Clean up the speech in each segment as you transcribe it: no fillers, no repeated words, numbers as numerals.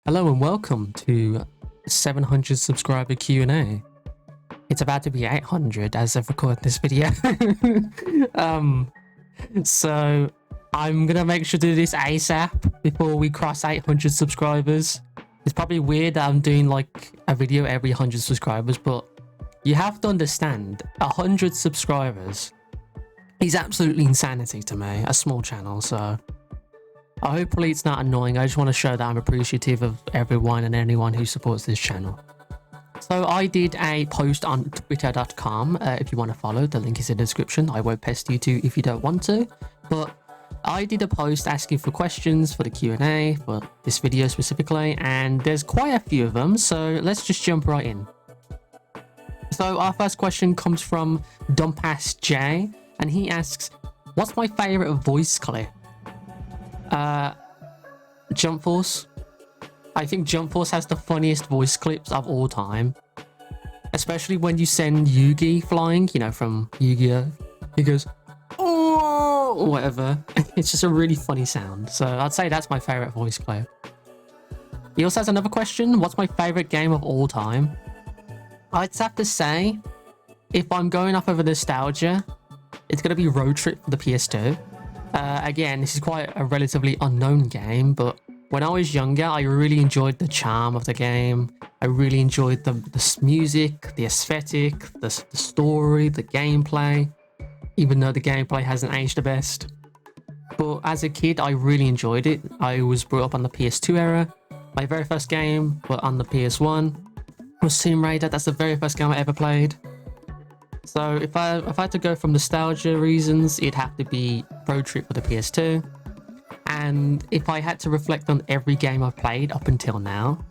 Hello and welcome to 700 subscriber Q&A. It's about to be 800 as I've recorded this video. So I'm gonna make sure to do this ASAP before we cross 800 subscribers. It's probably weird that I'm doing like a video every 100 subscribers, but you have to understand 100 subscribers is absolutely insanity to me, a small channel. So hopefully it's not annoying. I just want to show that I'm appreciative of everyone and anyone who supports this channel. So I did a post on twitter.com. If you want to follow, the link is in the description. I won't pester you to if you don't want to, but I did a post asking for questions for the Q&A for this video specifically, and there's quite a few of them, so let's just jump right in. So our first question comes from Dumpass J, and he asks, what's my favorite voice clip? Jump Force. I think Jump Force has the funniest voice clips of all time, especially when you send Yugi flying, you know, from Yu-Gi-Oh. He goes, oh, or whatever. It's just a really funny sound. So I'd say that's my favorite voice clip. He also has another question. What's my favorite game of all time? I'd have to say, if I'm going off of a nostalgia, it's going to be Road Trip for the PS2. Again, this is quite a relatively unknown game, but when I was younger, I really enjoyed the charm of the game. I really enjoyed the music, the aesthetic, the story, the gameplay, even though the gameplay hasn't aged the best. But as a kid, I really enjoyed it. I was brought up on the PS2 era. My very first game was on the PS1 was Tomb Raider. That's the very first game I ever played. So if I had to go from nostalgia reasons, it'd have to be Road Trip for the PS2. And if I had to reflect on every game I've played up until now,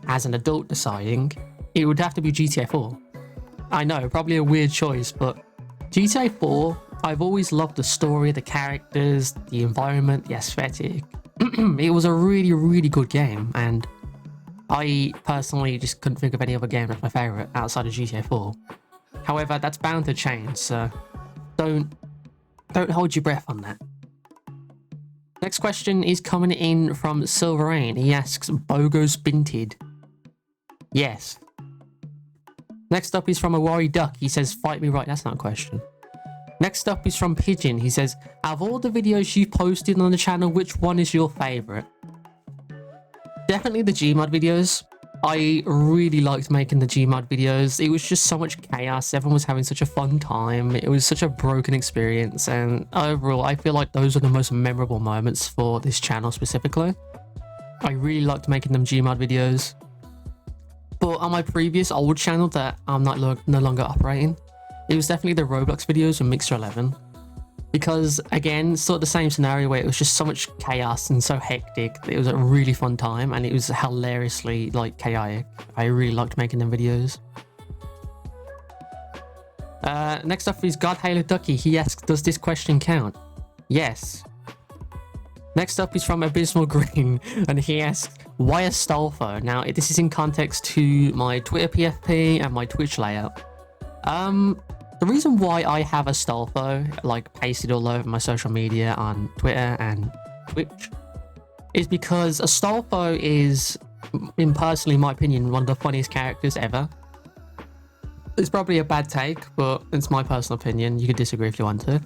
as an adult deciding, it would have to be GTA 4. I know, probably a weird choice, but GTA 4, I've always loved the story, the characters, the environment, the aesthetic. It was a really, really good game, and I personally just couldn't think of any other game that's my favourite outside of GTA 4. However, that's bound to change, so don't hold your breath on that. Next question is coming in from Silverain. He asks, Bogos Binted? Yes. Next up is from a Worry Duck. He says, fight me right. That's not a question. Next up is from Pigeon. He says, out of all the videos you've posted on the channel, which one is your favourite? Definitely the Gmod videos. I really liked making the Gmod videos. It was just so much chaos. Everyone was having such a fun time. It was such a broken experience, and overall I feel like those are the most memorable moments for this channel specifically. I really liked making them Gmod videos. But on my previous old channel that I'm no longer operating, it was definitely the Roblox videos with Mixer 11. Because again, sort of the same scenario where it was just so much chaos and so hectic. It was a really fun time, and it was hilariously like chaotic. I really liked making them videos. Next up is God Halo Ducky. He asks, does this question count? Yes. Next up is from Abysmal Green, and he asks, why Astolfo? Now, this is in context to my Twitter PFP and my Twitch layout. The reason why I have Astolfo like pasted all over my social media on Twitter and Twitch is because Astolfo is, in my opinion, one of the funniest characters ever. It's probably a bad take, but it's my personal opinion. You can disagree if you want to.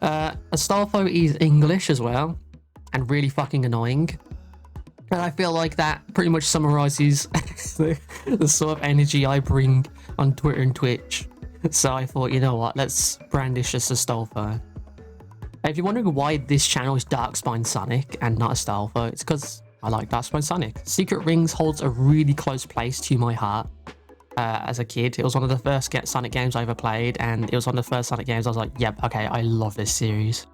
Astolfo is English as well, and really fucking annoying. And I feel like that pretty much summarizes the sort of energy I bring on Twitter and Twitch. So I thought, you know what, let's brandish this Astolfo. If you're wondering why this channel is Darkspine Sonic and not Astolfo, it's because I like Darkspine Sonic. Secret Rings holds a really close place to my heart. As a kid, it was one of the first Sonic games I ever played, and it was one of the first Sonic games I was like, yep, okay, I love this series.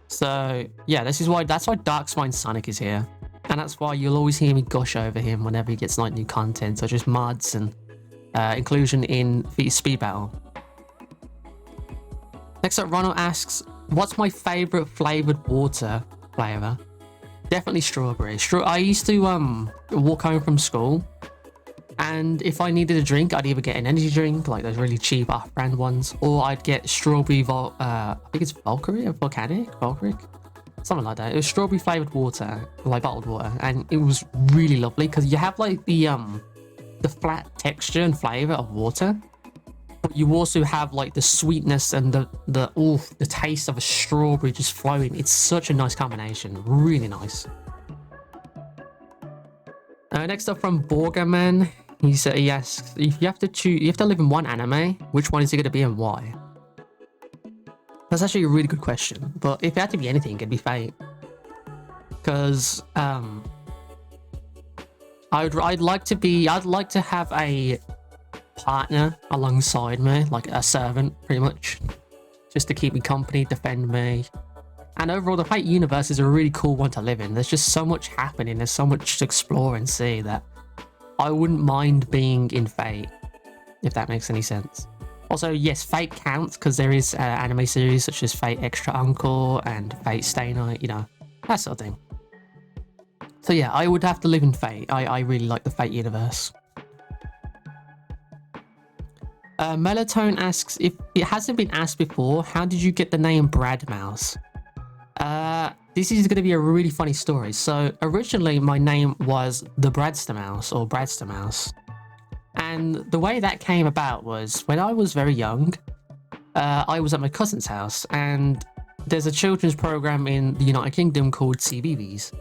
So yeah, that's why Darkspine Sonic is here. And that's why you'll always hear me gush over him whenever he gets like new content, such as mods and inclusion in Speed Battle. Next up, Ronald asks, what's my favourite flavoured water flavour? Definitely strawberry. I used to walk home from school, and if I needed a drink, I'd either get an energy drink, like those really cheap off-brand ones, or I'd get strawberry I think it's Valkyrie or Volcanic? something like that. It was strawberry flavored water, like bottled water, and it was really lovely because you have like the flat texture and flavor of water, but you also have like the sweetness and the taste of a strawberry just flowing. It's such a nice combination, really nice. Next up from Borgerman, he asks, if you have to choose, you have to live in one anime, which one is it going to be and why? That's actually a really good question, but if it had to be anything, it'd be Fate. Because I'd like to have a partner alongside me, like a servant, pretty much, just to keep me company, defend me. And overall, the Fate universe is a really cool one to live in. There's just so much happening, there's so much to explore and see that I wouldn't mind being in Fate, if that makes any sense. Also, yes, Fate counts because there is anime series such as Fate Extra Uncle and Fate Stay Night, you know, that sort of thing. So yeah, I would have to live in Fate. I really like the Fate universe. Melatonin asks, if it hasn't been asked before, how did you get the name Brad Mouse? This is going to be a really funny story. So originally my name was the Bradster Mouse or Bradster Mouse. And the way that came about was when I was very young, I was at my cousin's house and there's a children's program in the United Kingdom called CBeebies.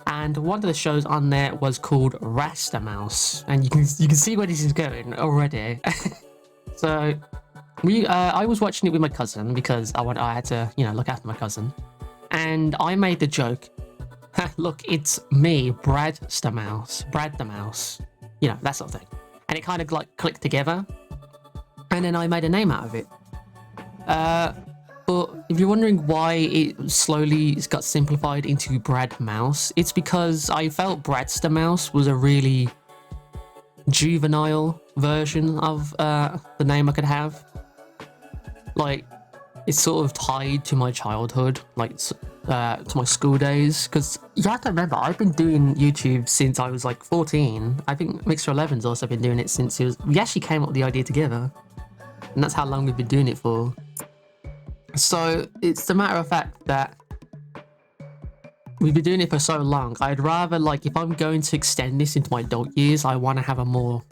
And one of the shows on there was called Rasta Mouse. And you can see where this is going already. So I was watching it with my cousin because I had to, you know, look after my cousin. And I made the joke, look, it's me, Brad the Mouse, you know, that sort of thing. And it kind of like clicked together. And then I made a name out of it. But if you're wondering why it slowly got simplified into Brad Mouse, it's because I felt Bradster Mouse was a really juvenile version of the name I could have. Like, it's sort of tied to my childhood, like to my school days, because you have to remember, I've been doing YouTube since I was like 14. I think Mixer 11's also been doing it since we actually came up with the idea together, and that's how long we've been doing it for. So it's a matter of fact that we've been doing it for so long. I'd rather, like, if I'm going to extend this into my adult years, I want to have a more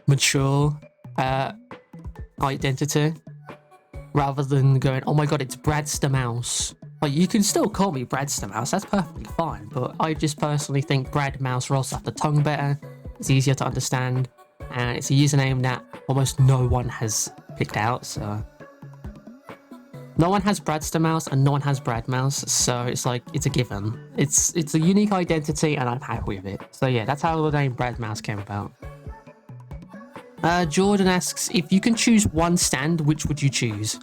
mature identity, rather than going, oh my god, it's Bradster Mouse. Like, you can still call me Bradster Mouse, that's perfectly fine, but I just personally think Brad Mouse rolls off the tongue better, it's easier to understand, and it's a username that almost no one has picked out, so... No one has Bradster Mouse and no one has Brad Mouse, so it's like, it's a given. It's a unique identity and I'm happy with it. So yeah, that's how the name Brad Mouse came about. Jordan asks, if you can choose one stand, which would you choose?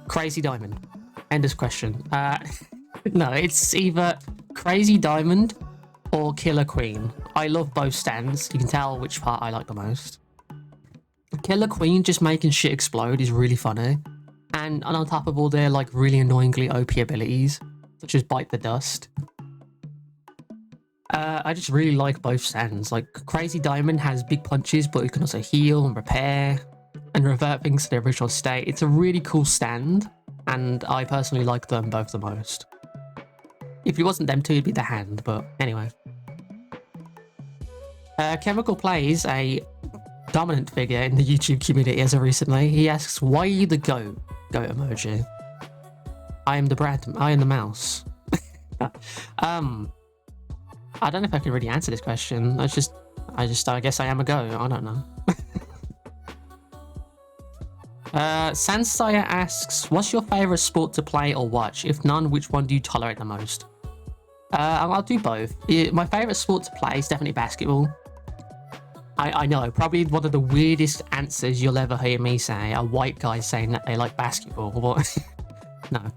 Crazy Diamond. End of question. No, it's either Crazy Diamond or Killer Queen. I love both stands. You can tell which part I like the most. Killer Queen just making shit explode is really funny. And on top of all their like really annoyingly OP abilities, such as Bite the Dust. I just really like both stands. Like, Crazy Diamond has big punches, but it can also heal and repair and revert things to their original state. It's a really cool stand, and I personally like them both the most. If it wasn't them two, it'd be the hand, but anyway. Chemical Plays, a dominant figure in the YouTube community as of recently. He asks, why are you the goat? Goat emoji. I am the mouse. I don't know if I can really answer this question. I guess I am a goat. I don't know. Sansaya asks, what's your favorite sport to play or watch? If none, which one do you tolerate the most? I'll do both. My favorite sport to play is definitely basketball. I know, probably one of the weirdest answers you'll ever hear me say, a white guy saying that they like basketball, but no.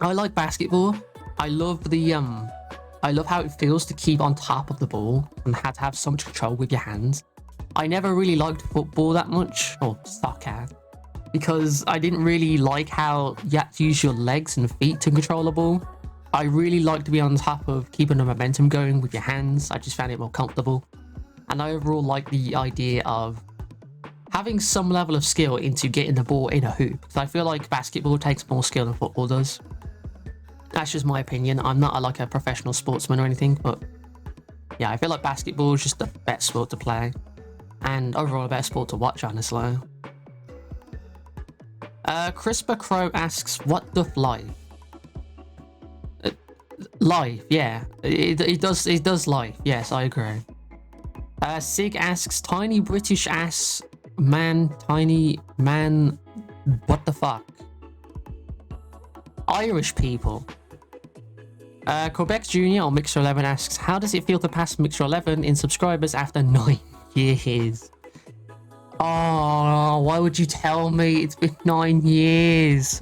I like basketball. I love how it feels to keep on top of the ball and how to have so much control with your hands. I never really liked football that much, or soccer, because I didn't really like how you had to use your legs and feet to control the ball. I really like to be on top of keeping the momentum going with your hands. I just found it more comfortable. And I overall like the idea of having some level of skill into getting the ball in a hoop. Because I feel like basketball takes more skill than football does. That's just my opinion. I'm not like a professional sportsman or anything, but yeah, I feel like basketball is just the best sport to play, and overall a better sport to watch, honestly. CRISPR Crow asks, what doth life? Life, yeah. It does life. Yes, I agree. Sig asks, tiny British ass man, tiny man, what the fuck? Irish people. Quebec Jr. or Mixer 11 asks, how does it feel to pass Mixer 11 in subscribers after 9 years? Oh, why would you tell me? It's been 9 years.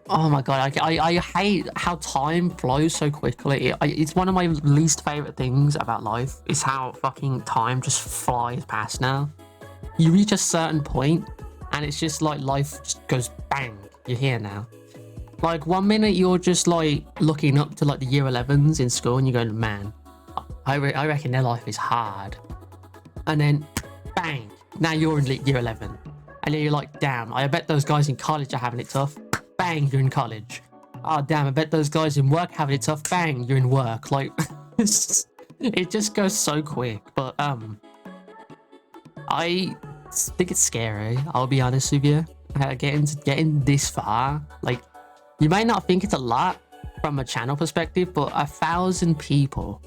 Oh my god, I hate how time flows so quickly. It's one of my least favorite things about life, is how fucking time just flies past now. You reach a certain point and it's just like life just goes bang, you're here now. Like 1 minute you're just like looking up to like the year 11s in school and you're going, man, I reckon their life is hard. And then bang, now you're in year 11. And then you're like, damn, I bet those guys in college are having it tough. Bang, you're in college. Oh damn, I bet those guys in work having it tough. Bang, you're in work. Like it just goes so quick. But I think it's scary, I'll be honest with you. Getting this far, like, you may not think it's a lot from a channel perspective, but 1,000 people,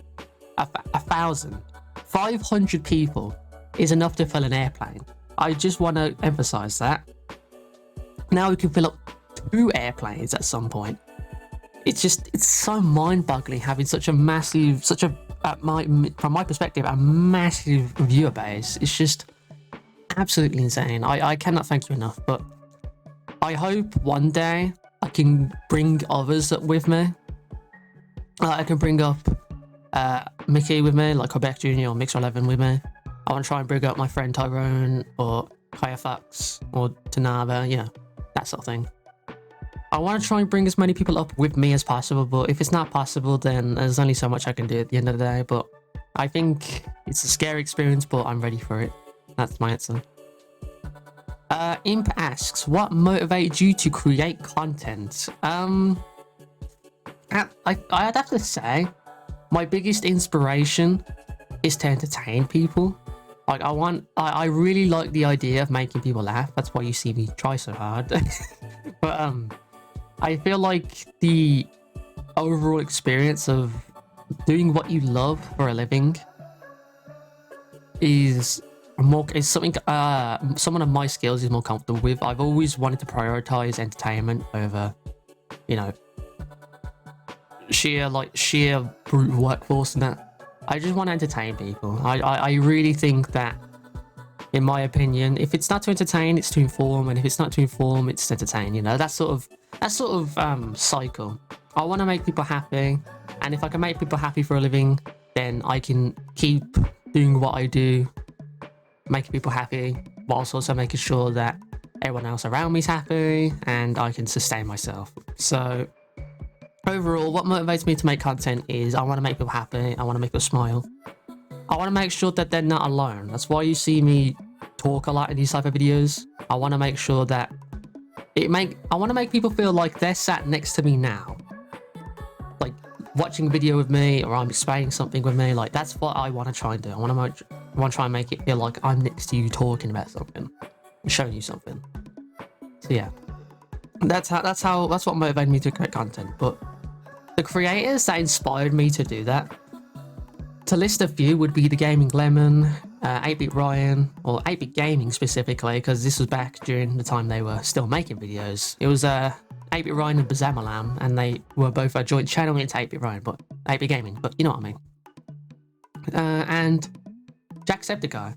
500 people is enough to fill an airplane. I just want to emphasize that. Now we can fill up 2 airplanes at some point. It's so mind-boggling having such a massive, from my perspective, a massive viewer base. It's just absolutely insane. I cannot thank you enough, but I hope one day I can bring others up with me. I can bring up Mickey with me, like Quebec Jr. or Mixer 11 with me. I want to try and bring up my friend Tyrone or Kaya or Tanaba, you know, that sort of thing. I want to try and bring as many people up with me as possible, but if it's not possible, then there's only so much I can do at the end of the day. But I think it's a scary experience, but I'm ready for it. That's my answer. Imp asks, what motivated you to create content? I'd have to say my biggest inspiration is to entertain people. Like I really like the idea of making people laugh. That's why you see me try so hard. But I feel like the overall experience of doing what you love for a living is something someone of my skills is more comfortable with. I've always wanted to prioritize entertainment over, you know, sheer brute workforce and that. I just want to entertain people. I really think that, in my opinion, if it's not to entertain, it's to inform, and if it's not to inform, it's to entertain. You know, that sort of cycle. I want to make people happy, and if I can make people happy for a living, then I can keep doing what I do, making people happy, whilst also making sure that everyone else around me is happy, and I can sustain myself. So overall, what motivates me to make content is I want to make people happy, I want to make people smile, I want to make sure that they're not alone. That's why you see me talk a lot in these type of videos. I want to make sure that I want to make people feel like they're sat next to me now, like watching a video with me, or I'm explaining something with me. Like, that's what I want to try and do. I want to try and make it feel like I'm next to you talking about something and showing you something. So yeah, that's what motivated me to create content. But the creators that inspired me to do that, to list a few, would be the Gaming Lemon, 8-Bit Ryan, or 8-Bit Gaming specifically, because this was back during the time they were still making videos. It was 8-Bit Ryan and Bazamalam, and they were both a joint channel into 8-Bit Ryan, but 8-Bit Gaming, but you know what I mean. And Jacksepticeye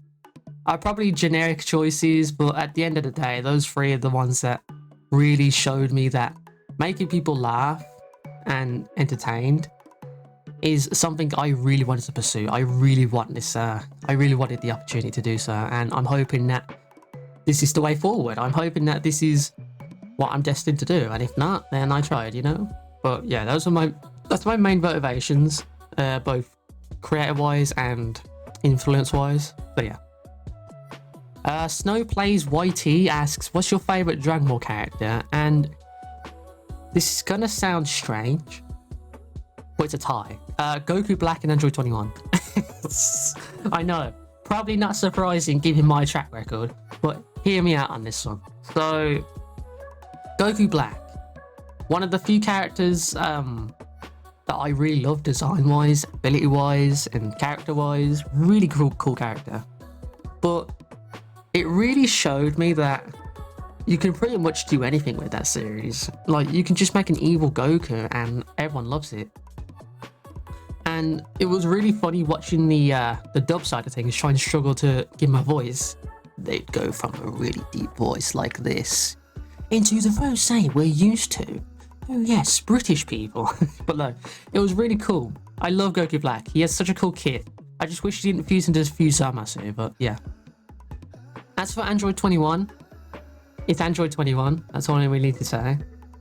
are probably generic choices, but at the end of the day, those 3 are the ones that really showed me that making people laugh and entertained is something I really wanted to pursue. I really wanted the opportunity to do so, and I'm hoping that this is the way forward. I'm hoping that this is what I'm destined to do, and if not, then I tried, you know. But yeah, that's my main motivations, both creative wise and influence wise. But yeah, Snow Plays YT asks, what's your favourite Dragon Ball character? And this is gonna sound strange, but it's a tie. Goku Black and Android 21. I know, probably not surprising given my track record, but hear me out on this one. So, Goku Black, one of the few characters that I really love design-wise, ability-wise, and character-wise. Really cool character. But it really showed me that you can pretty much do anything with that series. Like, you can just make an evil Goku and everyone loves it. And it was really funny watching the dub side of things, trying to struggle to give my voice. They'd go from a really deep voice like this into the voice we're used to. Oh yes, British people. But no, it was really cool. I love Goku Black. He has such a cool kit. I just wish he didn't fuse into Fusamasu, but yeah. As for Android 21, it's Android 21. That's all I really need to say.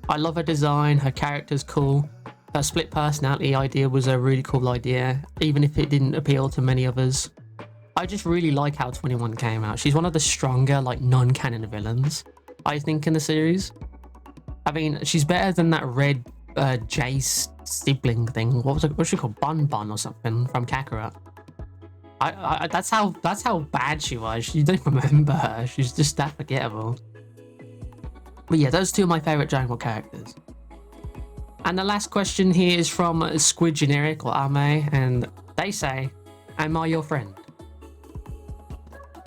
I love her design, her character's cool. Her split personality idea was a really cool idea, even if it didn't appeal to many others. I just really like how 21 came out. She's one of the stronger, like, non-canon villains, I think, in the series. I mean, she's better than that red Jace sibling thing. What's she called? Bon or something from Kakarot. That's how bad she was. You don't remember her. She's just that forgettable. But yeah, those two are my favourite Dragon Ball characters. And the last question here is from Squid Generic or Ame, and they say, "Am I your friend?"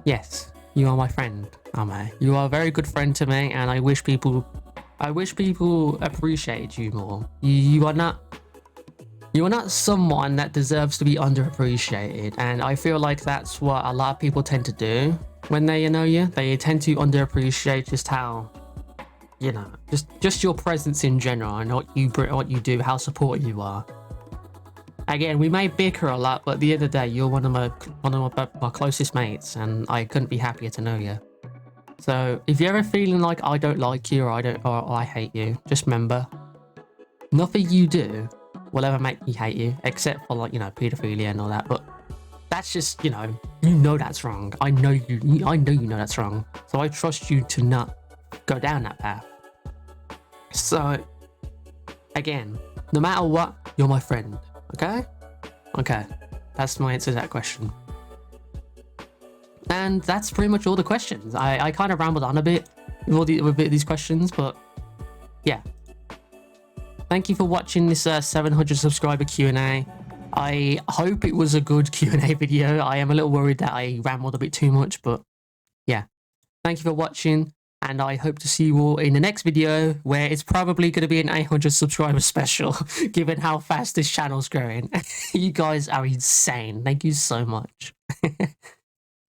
Yes, you are my friend, Ame. You are a very good friend to me, and I wish people appreciated you more. You are not someone that deserves to be underappreciated, and I feel like that's what a lot of people tend to do when they know you. They tend to underappreciate just how, just your presence in general and what you do, how supportive you are. Again, we may bicker a lot, but at the end of the day, you're one of my closest mates, and I couldn't be happier to know you. So if you're ever feeling like I don't like you or I hate you, just remember, nothing you do will ever make me hate you, except for, like, pedophilia and all that. But that's just, you know that's wrong. I know you know that's wrong. So I trust you to not go down that path. So again, no matter what, you're my friend. Okay, that's my answer to that question. And that's pretty much all the questions. I kind of rambled on a bit with these questions, but yeah. Thank you for watching this 700 subscriber Q&A. I hope it was a good Q&A video. I am a little worried that I rambled a bit too much, but yeah. Thank you for watching, and I hope to see you all in the next video, where it's probably going to be an 800 subscriber special, given how fast this channel's growing. You guys are insane. Thank you so much.